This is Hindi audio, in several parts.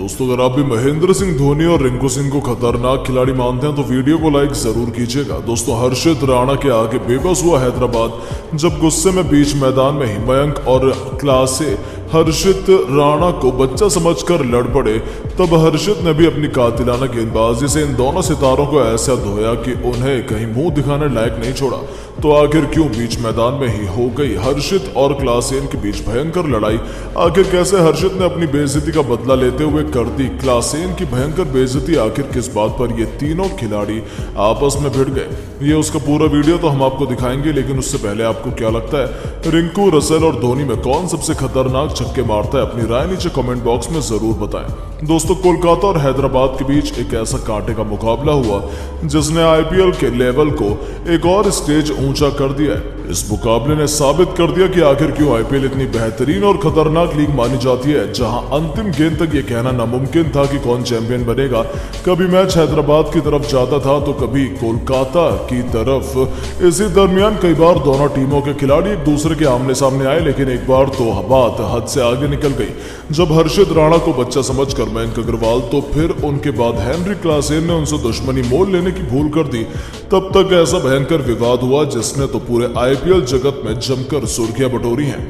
दोस्तों अगर आप भी महेंद्र सिंह धोनी और रिंकू सिंह को खतरनाक खिलाड़ी मानते हैं तो वीडियो को लाइक जरूर कीजिएगा। दोस्तों हर्षित राणा के आगे बेबस हुआ हैदराबाद जब गुस्से में बीच मैदान में ही मयंक और क्लासे हर्षित राणा को बच्चा समझकर लड़ पड़े। तब हर्षित ने भी अपनी कातिलाना गेंदबाजी से इन दोनों सितारों को ऐसा धोया कि उन्हें कहीं मुंह दिखाने लायक नहीं छोड़ा। तो आखिर क्यों बीच मैदान में ही हो गई हर्षित और क्लासेन के बीच भयंकर लड़ाई? आखिर कैसे हर्षित ने अपनी बेइज्जती का बदला लेते हुए कर दी क्लासेन की भयंकर बेइज्जती? आखिर किस बात पर ये तीनों खिलाड़ी आपस में भिड़ गए? ये उसका पूरा वीडियो तो हम आपको दिखाएंगे, लेकिन उससे पहले आपको क्या लगता है रिंकू, रसेल और धोनी में कौन सबसे खतरनाक छक्के मारता है? अपनी राय नीचे कमेंट बॉक्स में जरूर बताएं। दोस्तों कोलकाता और हैदराबाद के बीच एक ऐसा कांटे का मुकाबला हुआ जिसने आईपीएल के लेवल को एक और स्टेज ऊंचा कर दिया है। इस मुकाबले ने साबित कर दिया कि आखिर क्यों आईपीएल इतनी बेहतरीन और खतरनाक लीग मानी जाती है, जहां अंतिम गेंद तक ये कहना नामुमकिन था कि कौन चैंपियन बनेगा। कभी मैच हैदराबाद की तरफ जाता था तो कभी कोलकाता की तरफ। इसी दरमियान कई बार दोनों टीमों के खिलाड़ी एक दूसरे के आमने सामने आए, लेकिन एक बार तो बात हद से आगे निकल गई जब हर्षित राणा को बच्चा समझकर मयंक अग्रवाल तो फिर उनके बाद हेनरी क्लासेन ने उनसे दुश्मनी मोल लेने की भूल कर दी। तब तक ऐसा भयंकर विवाद हुआ जिसने तो पूरे आईपीएल जगत में जमकर सुर्खियां बटोरी हैं।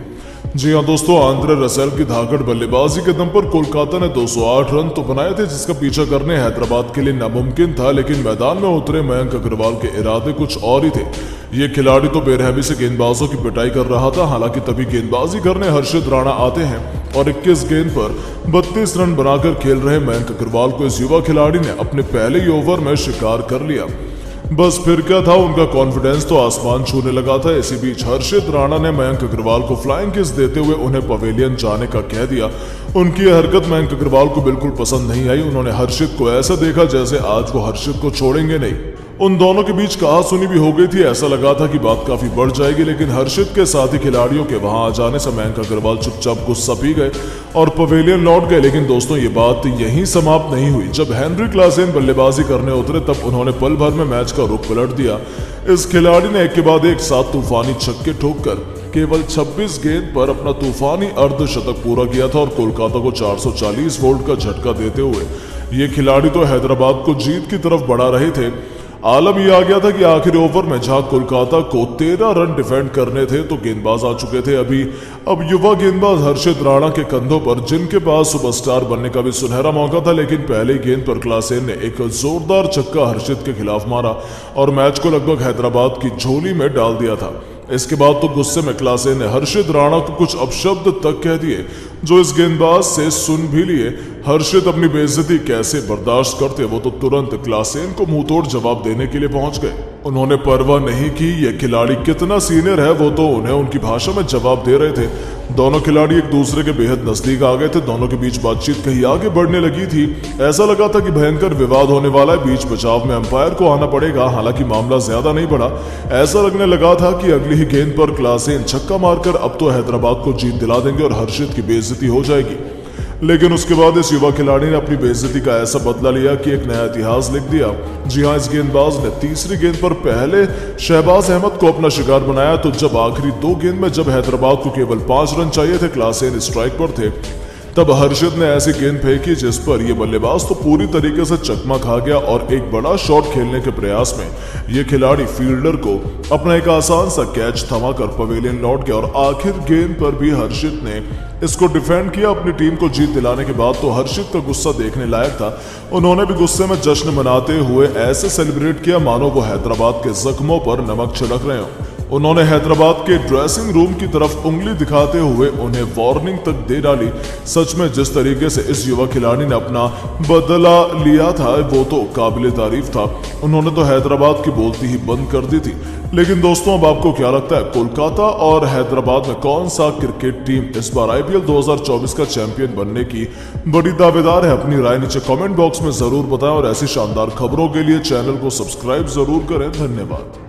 जी हाँ दोस्तों, आंद्रे रसेल की धाकड़ बल्लेबाजी के दम पर कोलकाता ने 208 रन तो बनाए थे, जिसका पीछा करने हैदराबाद के लिए नामुमकिन था। लेकिन मैदान में उतरे मयंक अग्रवाल के इरादे कुछ और ही थे। ये खिलाड़ी तो बेरहमी से गेंदबाजों की पिटाई कर रहा था। हालांकि तभी गेंदबाजी करने हर्षित राणा आते हैं और 21 गेंद पर 32 रन बनाकर खेल रहे मयंक अग्रवाल को इस युवा खिलाड़ी ने अपने पहले ही ओवर में शिकार कर लिया। बस फिर क्या था, उनका कॉन्फिडेंस तो आसमान छूने लगा था। इसी बीच हर्षित राणा ने मयंक अग्रवाल को फ्लाइंग किस देते हुए उन्हें पवेलियन जाने का कह दिया। उनकी यह हरकत मयंक अग्रवाल को बिल्कुल पसंद नहीं आई। उन्होंने हर्षित को ऐसा देखा जैसे आज वो हर्षित को छोड़ेंगे नहीं। उन दोनों के बीच कहा सुनी भी हो गई थी। ऐसा लगा था कि बात काफी बढ़ जाएगी, लेकिन हर्षित के साथी खिलाड़ियों के वहां आ जाने से मयंक अग्रवाल चुपचाप गुस्सा पी गए और पवेलियन लौट गए। लेकिन दोस्तों ये बात यहीं समाप्त नहीं हुई। जब हेनरी क्लासेन बल्लेबाजी करने उतरे तब उन्होंने पल भर में मैच का रुख पलट दिया। इस खिलाड़ी ने एक के बाद एक 7 तूफानी छक्के ठोककर केवल 26 गेंद पर अपना तूफानी अर्धशतक पूरा किया था और कोलकाता को 440 वोल्ट का झटका देते हुए ये खिलाड़ी तो हैदराबाद को जीत की तरफ बढ़ा रहे थे। आलम यह आ गया था कि आखिरी ओवर में जहां कोलकाता को 13 रन डिफेंड करने थे तो गेंदबाज आ चुके थे अब युवा गेंदबाज हर्षित राणा के कंधों पर, जिनके पास सुपरस्टार बनने का भी सुनहरा मौका था। लेकिन पहले गेंद पर क्लासेन ने एक जोरदार छक्का हर्षित के खिलाफ मारा और मैच को लगभग हैदराबाद की झोली में डाल दिया था। इसके बाद तो गुस्से में क्लासेन ने हर्षित राणा को कुछ अपशब्द तक कह दिए जो इस गेंदबाज से सुन भी लिए। हर्षित अपनी बेइज्जती कैसे बर्दाश्त करते, वो तो तुरंत क्लासेन को मुंहतोड़ जवाब देने के लिए पहुंच गए। उन्होंने परवाह नहीं की ये खिलाड़ी कितना सीनियर है, वो तो उन्हें उनकी भाषा में जवाब दे रहे थे। दोनों खिलाड़ी एक दूसरे के बेहद नजदीक आ गए थे। दोनों के बीच बातचीत कहीं आगे बढ़ने लगी थी। ऐसा लगा था कि भयंकर विवाद होने वाला है। बीच बचाव में अंपायर को आना पड़ेगा। हालांकि मामला ज्यादा नहीं बढ़ा। ऐसा लगने लगा था कि अगली ही गेंद पर क्लासेन छक्का मारकर अब तो हैदराबाद को जीत दिला देंगे और हर्षित की बेइज्जती हो जाएगी। लेकिन उसके बाद इस युवा खिलाड़ी ने अपनी बेइज्जती का ऐसा बदला लिया कि एक नया इतिहास लिख दिया। जी हां, इस गेंदबाज ने तीसरी गेंद पर पहले शहबाज अहमद को अपना शिकार बनाया। तो जब आखिरी 2 गेंद में जब हैदराबाद को केवल 5 रन चाहिए थे, क्लासेन स्ट्राइक पर थे, तब हर्षित ने ऐसी गेंद फेंकी जिस पर यह बल्लेबाज तो पूरी तरीके से चकमा खा गया और एक बड़ा शॉट खेलने के प्रयास में यह खिलाड़ी फील्डर को अपना एक आसान सा कैच थमाकर पवेलियन लौट गया और आखिर गेंद पर भी हर्षित ने इसको डिफेंड किया। अपनी टीम को जीत दिलाने के बाद तो हर्षित का गुस्सा देखने लायक था। उन्होंने भी गुस्से में जश्न मनाते हुए ऐसे सेलिब्रेट किया मानो वो हैदराबाद के जख्मों पर नमक छिड़क रहे हों। उन्होंने हैदराबाद के ड्रेसिंग रूम की तरफ उंगली दिखाते हुए उन्हें वार्निंग तक दे डाली। सच में जिस तरीके से इस युवा खिलाड़ी ने अपना बदला लिया था वो तो काबिले तारीफ था। उन्होंने तो हैदराबाद की बोलती ही बंद कर दी थी। लेकिन दोस्तों अब आपको क्या लगता है, कोलकाता और हैदराबाद में कौन सा क्रिकेट टीम इस बार आईपीएल 2024 का चैंपियन बनने की बड़ी दावेदार है? अपनी राय नीचे कमेंट बॉक्स में जरूर बताएं और ऐसी शानदार खबरों के लिए चैनल को सब्सक्राइब जरूर करें। धन्यवाद।